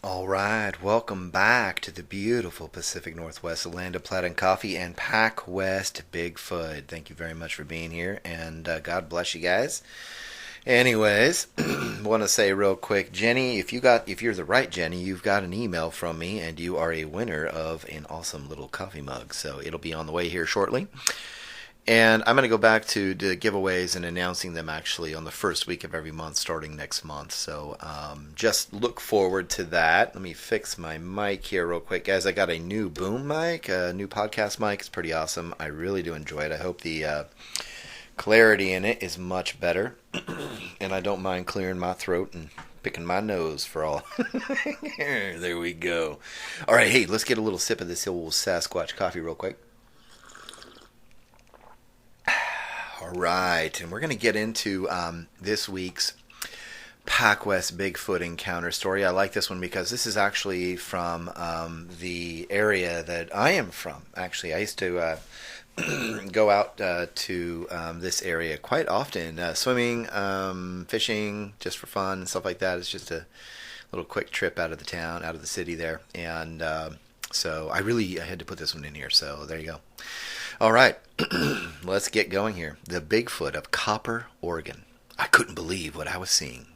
All right, welcome back to the beautiful Pacific Northwest, the land of plaid and coffee, and PacWest Bigfoot. Thank you very much for being here, and God bless you guys. Anyways, want to say real quick, Jenny, if you're the right Jenny, you've got an email from me, and you are a winner of an awesome little coffee mug. So it'll be on the way here shortly. And I'm going to go back to the giveaways and announcing them actually on the first week of every month starting next month. So just look forward to that. Let me fix my mic here real quick. Guys, I got a new boom mic, a new podcast mic. It's pretty awesome. I really do enjoy it. I hope the clarity in it is much better. And I don't mind clearing my throat and picking my nose for all. There we go. All right, hey, let's get a little sip of this old Sasquatch coffee real quick. All right, and we're going to get into this week's PacWest Bigfoot encounter story. I like this one because this is actually from the area that I am from. Actually, I used to go out to this area quite often, swimming, fishing, just for fun and stuff like that. It's just a little quick trip out of the town, out of the city there. And so I had to put this one in here, so there you go. All right, let's get going here. The Bigfoot of Copper, Oregon. I couldn't believe what I was seeing.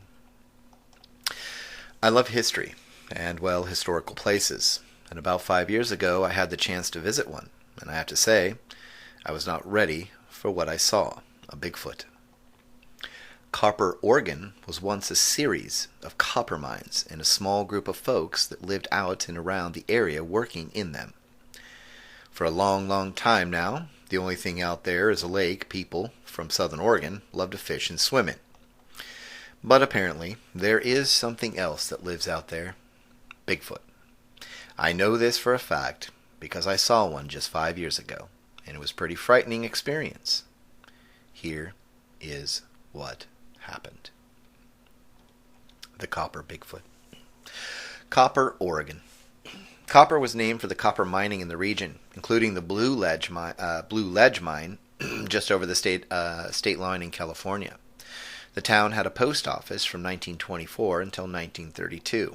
I love history and, well, historical places. And about 5 years ago, I had the chance to visit one. And I have to say, I was not ready for what I saw, a Bigfoot. Copper, Oregon was once a series of copper mines and a small group of folks that lived out and around the area working in them. For a long, long time now, the only thing out there is a lake people from southern Oregon love to fish and swim in. But apparently, there is something else that lives out there. Bigfoot. I know this for a fact because I saw one just 5 years ago, and it was a pretty frightening experience. Here is what happened. The Copper Bigfoot. Copper, Oregon. Copper was named for the copper mining in the region, including the Blue Ledge mine just over the state line in California. The town had a post office from 1924 until 1932.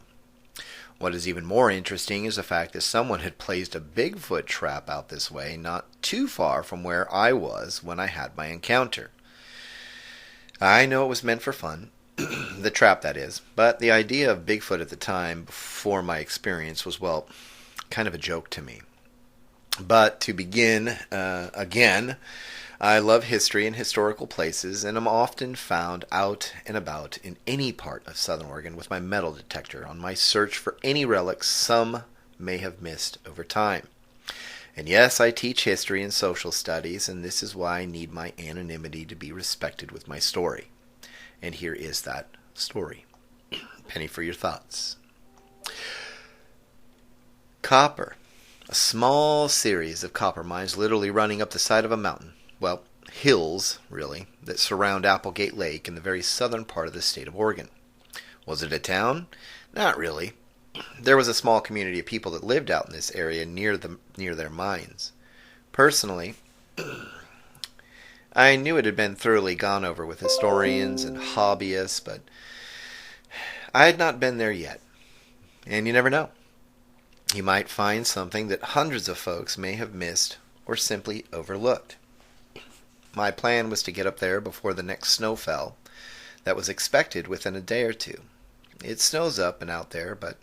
What is even more interesting is the fact that someone had placed a Bigfoot trap out this way, not too far from where I was when I had my encounter. I know it was meant for fun, the trap that is, but the idea of Bigfoot at the time, before my experience, was, well, kind of a joke to me. But to begin again, I love history and historical places, and am often found out and about in any part of Southern Oregon with my metal detector on my search for any relics some may have missed over time. And yes, I teach history and social studies, and this is why I need my anonymity to be respected with my story. And here is that story. Penny for your thoughts. Copper. A small series of copper mines literally running up the side of a mountain. Well, hills, really, that surround Applegate Lake in the very southern part of the state of Oregon. Was it a town? Not really. There was a small community of people that lived out in this area near their mines. Personally, I knew it had been thoroughly gone over with historians and hobbyists, but I had not been there yet. And you never know. You might find something that hundreds of folks may have missed or simply overlooked. My plan was to get up there before the next snow fell that was expected within a day or two. It snows up and out there, but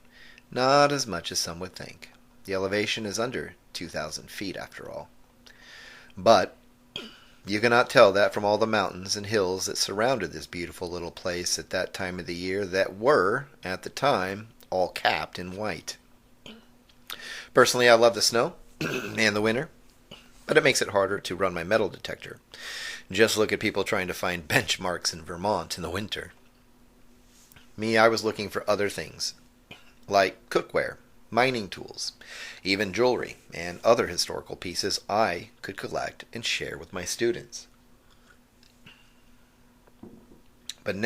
not as much as some would think. The elevation is under 2,000 feet after all. But you cannot tell that from all the mountains and hills that surrounded this beautiful little place at that time of the year that were, at the time, all capped in white. Personally, I love the snow and the winter, but it makes it harder to run my metal detector. Just look at people trying to find benchmarks in Vermont in the winter. Me, I was looking for other things, like cookware, mining tools, even jewelry, and other historical pieces I could collect and share with my students. But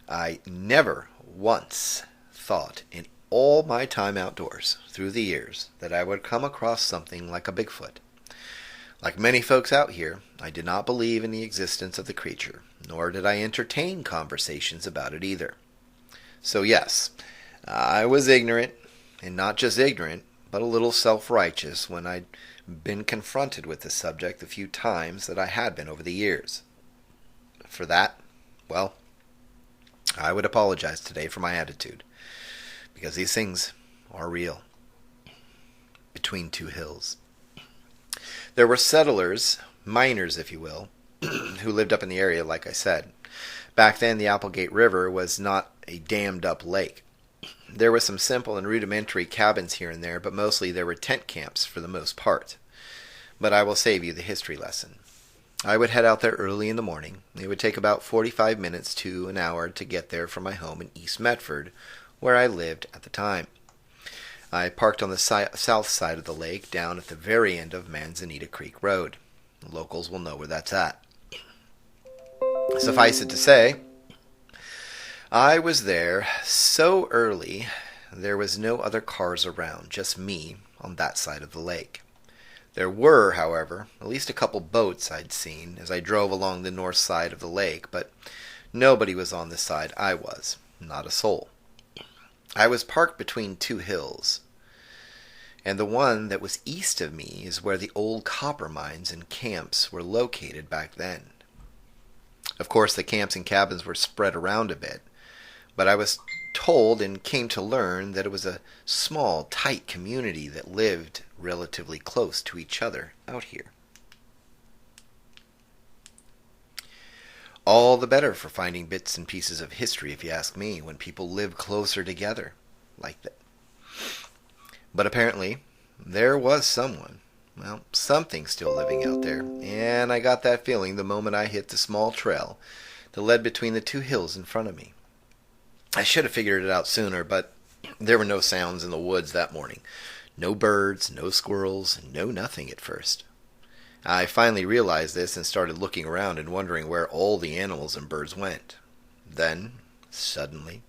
I never once thought in all my time outdoors through the years that I would come across something like a Bigfoot. Like many folks out here, I did not believe in the existence of the creature, nor did I entertain conversations about it either. So yes, I was ignorant, and not just ignorant, but a little self-righteous when I'd been confronted with this subject the few times that I had been over the years. For that, well, I would apologize today for my attitude, because these things are real. Between two hills. There were settlers, miners if you will, who lived up in the area, like I said. Back then, the Applegate River was not a dammed up lake. There were some simple and rudimentary cabins here and there, but mostly there were tent camps for the most part. But I will save you the history lesson. I would head out there early in the morning. It would take about 45 minutes to an hour to get there from my home in East Medford, where I lived at the time. I parked on the south side of the lake, down at the very end of Manzanita Creek Road. The locals will know where that's at. Suffice it to say, I was there so early there was no other cars around, just me on that side of the lake. There were, however, at least a couple boats I'd seen as I drove along the north side of the lake, but nobody was on the side I was, not a soul. I was parked between two hills, and the one that was east of me is where the old copper mines and camps were located back then. Of course, the camps and cabins were spread around a bit, but I was told and came to learn that it was a small, tight community that lived relatively close to each other out here. All the better for finding bits and pieces of history, if you ask me, when people live closer together like that. But apparently, there was something still living out there, and I got that feeling the moment I hit the small trail that led between the two hills in front of me. I should have figured it out sooner, but there were no sounds in the woods that morning. No birds, no squirrels, no nothing at first. I finally realized this and started looking around and wondering where all the animals and birds went. Then, suddenly,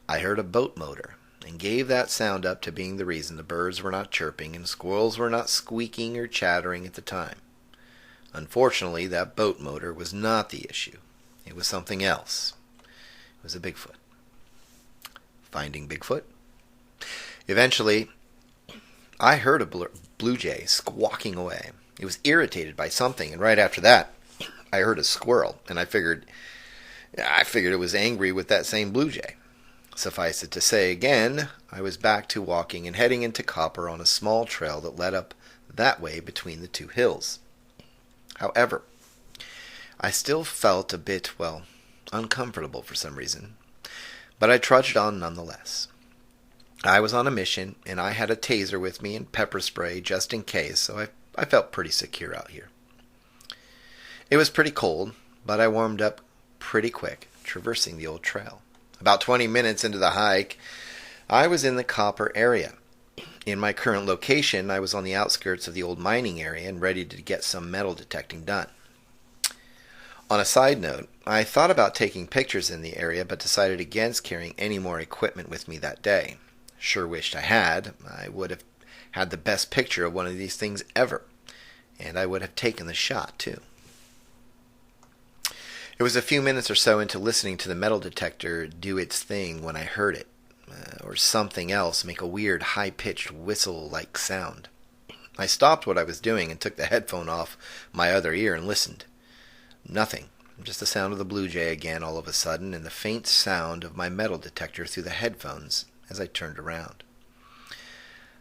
I heard a boat motor and gave that sound up to being the reason the birds were not chirping and squirrels were not squeaking or chattering at the time. Unfortunately, that boat motor was not the issue. It was something else. It was a Bigfoot. Finding Bigfoot? Eventually, I heard a blue jay squawking away. It was irritated by something, and right after that, I heard a squirrel, and I figured it was angry with that same blue jay. Suffice it to say, again, I was back to walking and heading into Copper on a small trail that led up that way between the two hills. However, I still felt a bit, uncomfortable for some reason, but I trudged on nonetheless. I was on a mission, and I had a taser with me and pepper spray just in case, so I felt pretty secure out here. It was pretty cold, but I warmed up pretty quick, traversing the old trail. About 20 minutes into the hike, I was in the Copper area. In my current location, I was on the outskirts of the old mining area and ready to get some metal detecting done. On a side note, I thought about taking pictures in the area, but decided against carrying any more equipment with me that day. Sure wished I had. I would have had the best picture of one of these things ever, and I would have taken the shot, too. It was a few minutes or so into listening to the metal detector do its thing when I heard it, or something else, make a weird, high-pitched whistle-like sound. I stopped what I was doing and took the headphone off my other ear and listened. Nothing, just the sound of the blue jay again all of a sudden, and the faint sound of my metal detector through the headphones as I turned around.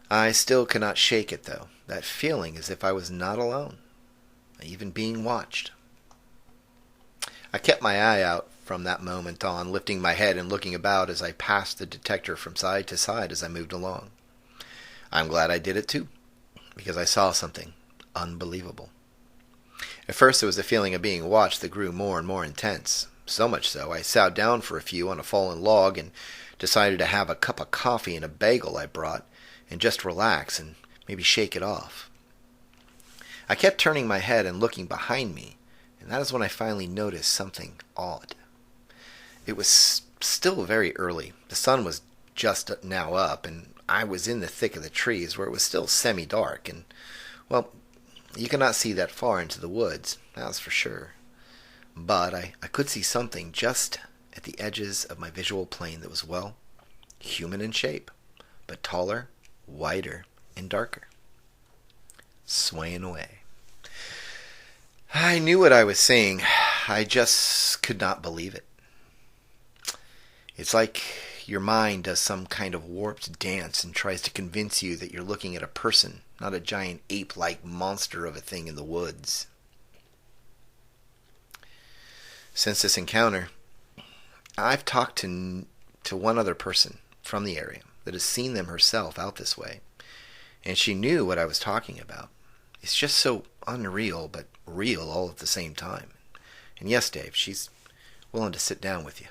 I still cannot shake it, though, that feeling as if I was not alone, even being watched. I kept my eye out from that moment on, lifting my head and looking about as I passed the detector from side to side as I moved along. I'm glad I did it too, because I saw something unbelievable. At first there was a feeling of being watched that grew more and more intense. So much so, I sat down for a few on a fallen log and decided to have a cup of coffee and a bagel I brought and just relax and maybe shake it off. I kept turning my head and looking behind me, and that is when I finally noticed something odd. It was still very early. The sun was just now up, and I was in the thick of the trees where it was still semi-dark, and, you cannot see that far into the woods, that's for sure. But I could see something just at the edges of my visual plane that was, human in shape, but taller, wider, and darker, swaying away. I knew what I was seeing. I just could not believe it. It's like your mind does some kind of warped dance and tries to convince you that you're looking at a person, not a giant ape-like monster of a thing in the woods. Since this encounter, I've talked to one other person from the area that has seen them herself out this way, and she knew what I was talking about. It's just so unreal, but real all at the same time. And yes, Dave, she's willing to sit down with you.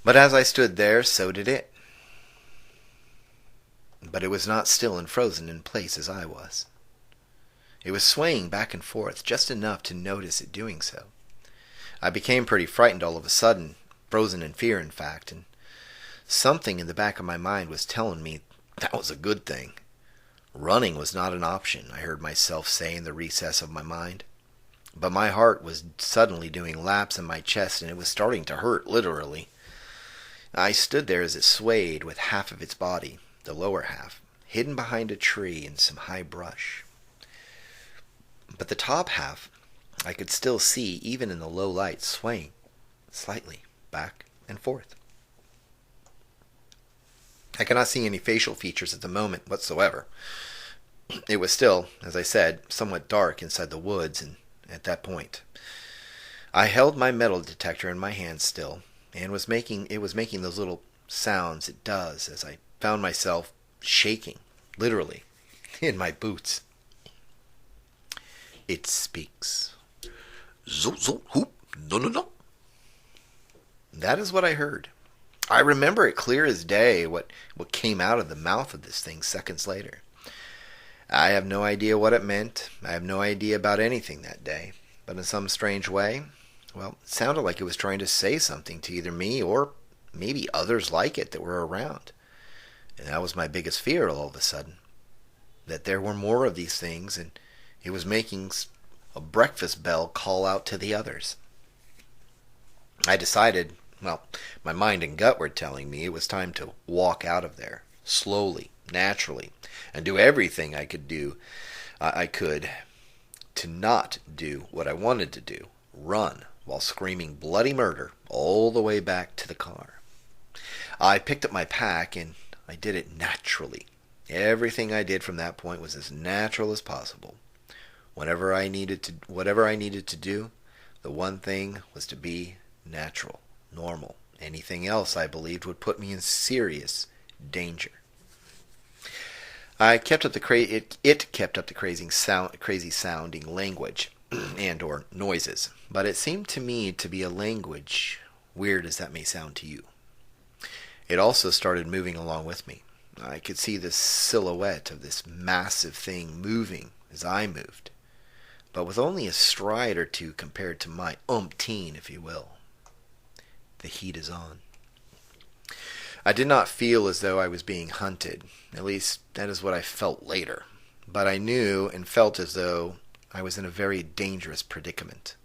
But as I stood there, so did it. But it was not still and frozen in place as I was. It was swaying back and forth, just enough to notice it doing so. I became pretty frightened all of a sudden, frozen in fear, in fact, and something in the back of my mind was telling me that was a good thing. Running was not an option, I heard myself say in the recess of my mind. But my heart was suddenly doing laps in my chest, and it was starting to hurt, literally. I stood there as it swayed with half of its body, the lower half, hidden behind a tree and some high brush. But the top half I could still see, even in the low light, swaying slightly back and forth. I cannot see any facial features at the moment whatsoever. It was still, as I said, somewhat dark inside the woods, and at that point I held my metal detector in my hand still, and it was making those little sounds it does as I found myself shaking, literally, in my boots. It speaks. Zo, zo, hoop, no, no, no. That is what I heard. I remember it clear as day what came out of the mouth of this thing seconds later. I have no idea what it meant. I have no idea about anything that day. But in some strange way, well, it sounded like it was trying to say something to either me or maybe others like it that were around. And that was my biggest fear all of a sudden. That there were more of these things, and it was making a breakfast bell call out to the others. I decided, well, my mind and gut were telling me it was time to walk out of there, slowly, naturally, and do everything I could to not do what I wanted to do, run while screaming bloody murder all the way back to the car. I picked up my pack, and I did it naturally. Everything I did from that point was as natural as possible. Whatever I needed to do, the one thing was to be natural, normal. Anything else, I believed, would put me in serious danger. It kept up the crazy sounding language and or noises, but it seemed to me to be a language, weird as that may sound to you. It also started moving along with me. I could see the silhouette of this massive thing moving as I moved, but with only a stride or two compared to my umpteen, if you will. The heat is on. I did not feel as though I was being hunted. At least, that is what I felt later. But I knew and felt as though I was in a very dangerous predicament.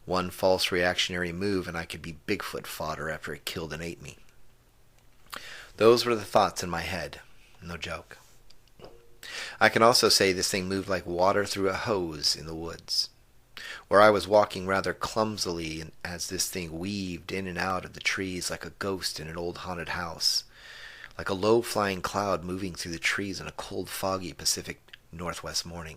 One false reactionary move and I could be Bigfoot fodder after it killed and ate me. Those were the thoughts in my head. No joke. I can also say this thing moved like water through a hose in the woods, where I was walking rather clumsily as this thing weaved in and out of the trees like a ghost in an old haunted house, like a low-flying cloud moving through the trees in a cold, foggy Pacific Northwest morning.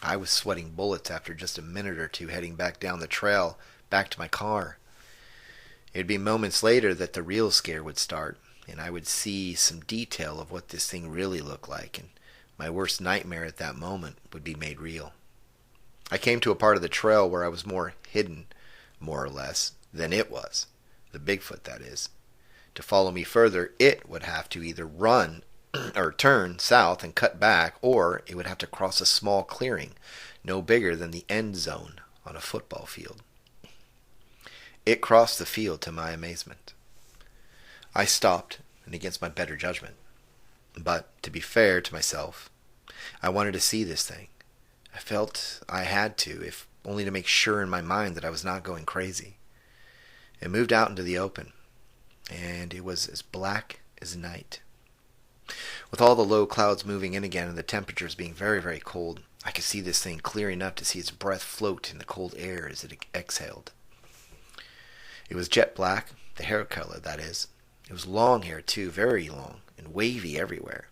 I was sweating bullets after just a minute or two heading back down the trail, back to my car. It would be moments later that the real scare would start, and I would see some detail of what this thing really looked like, and my worst nightmare at that moment would be made real. I came to a part of the trail where I was more hidden, more or less, than it was. The Bigfoot, that is. To follow me further, it would have to either run or turn south and cut back, or it would have to cross a small clearing, no bigger than the end zone on a football field. It crossed the field to my amazement. I stopped, and against my better judgment. But, to be fair to myself, I wanted to see this thing. I felt I had to, if only to make sure in my mind that I was not going crazy. It moved out into the open. and it was as black as night. With all the low clouds moving in again and the temperatures being very, very cold, I could see this thing clear enough to see its breath float in the cold air as it exhaled. It was jet black, the hair color, that is. It was long hair, too, very long, and wavy everywhere.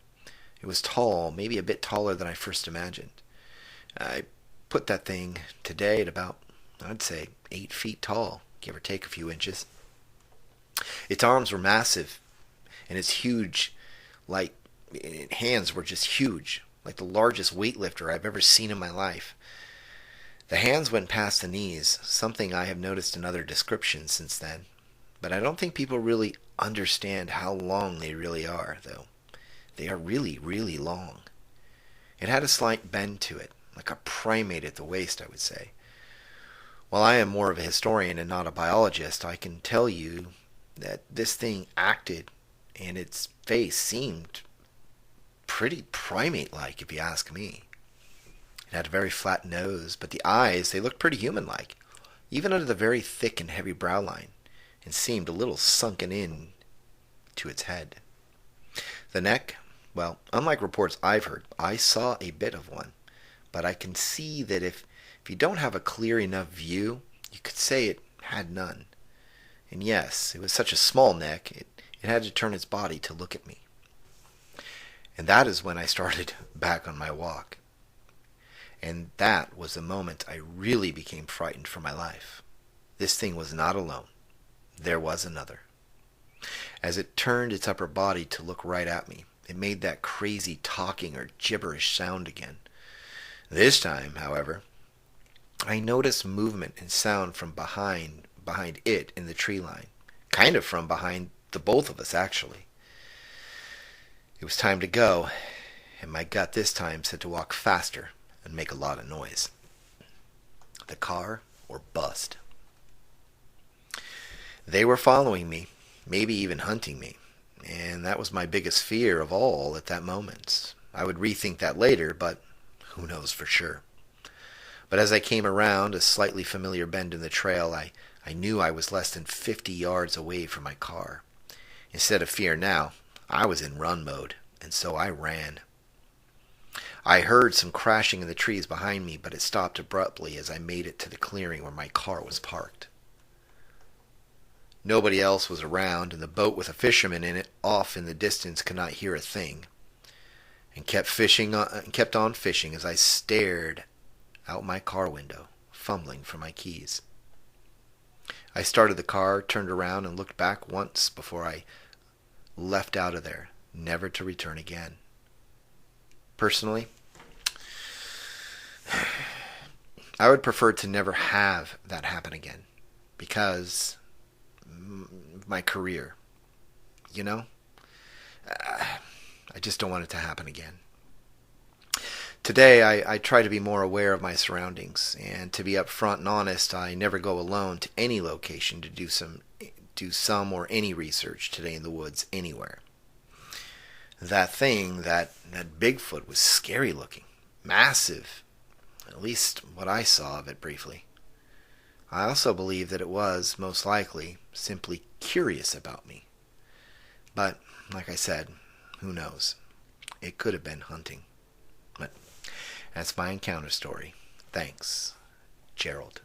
It was tall, maybe a bit taller than I first imagined. I put that thing today at about, I'd say, 8 feet tall, give or take a few inches. Its arms were massive, and its hands were just huge, like the largest weightlifter I've ever seen in my life. The hands went past the knees, something I have noticed in other descriptions since then. But I don't think people really understand how long they really are, though. They are really, really long. It had a slight bend to it, like a primate at the waist, I would say. While I am more of a historian and not a biologist, I can tell you that this thing acted, and its face seemed pretty primate-like, if you ask me. It had a very flat nose, but the eyes, they looked pretty human-like, even under the very thick and heavy brow line, and seemed a little sunken in to its head. The neck, well, unlike reports I've heard, I saw a bit of one, but I can see that if you don't have a clear enough view, you could say it had none. And yes, it was such a small neck, it had to turn its body to look at me. And that is when I started back on my walk. And that was the moment I really became frightened for my life. This thing was not alone. There was another. As it turned its upper body to look right at me, it made that crazy talking or gibberish sound again. This time, however, I noticed movement and sound from behind it in the tree line. Kind of from behind the both of us, actually. It was time to go, and my gut this time said to walk faster and make a lot of noise. The car or bust. They were following me, maybe even hunting me, and that was my biggest fear of all at that moment. I would rethink that later, but who knows for sure. But as I came around a slightly familiar bend in the trail, I knew I was less than 50 yards away from my car. Instead of fear now, I was in run mode, and so I ran. I heard some crashing in the trees behind me, but it stopped abruptly as I made it to the clearing where my car was parked. Nobody else was around, and the boat with a fisherman in it off in the distance could not hear a thing, and kept on fishing as I stared out my car window, fumbling for my keys. I started the car, turned around, and looked back once before I left out of there, never to return again. Personally, I would prefer to never have that happen again, because my career, I just don't want it to happen again. Today, I try to be more aware of my surroundings, and to be upfront and honest, I never go alone to any location to do some or any research today in the woods anywhere. That thing, that Bigfoot, was scary looking, massive, at least what I saw of it briefly. I also believe that it was, most likely, simply curious about me. But, like I said, who knows? It could have been hunting. But that's my encounter story. Thanks, Gerald.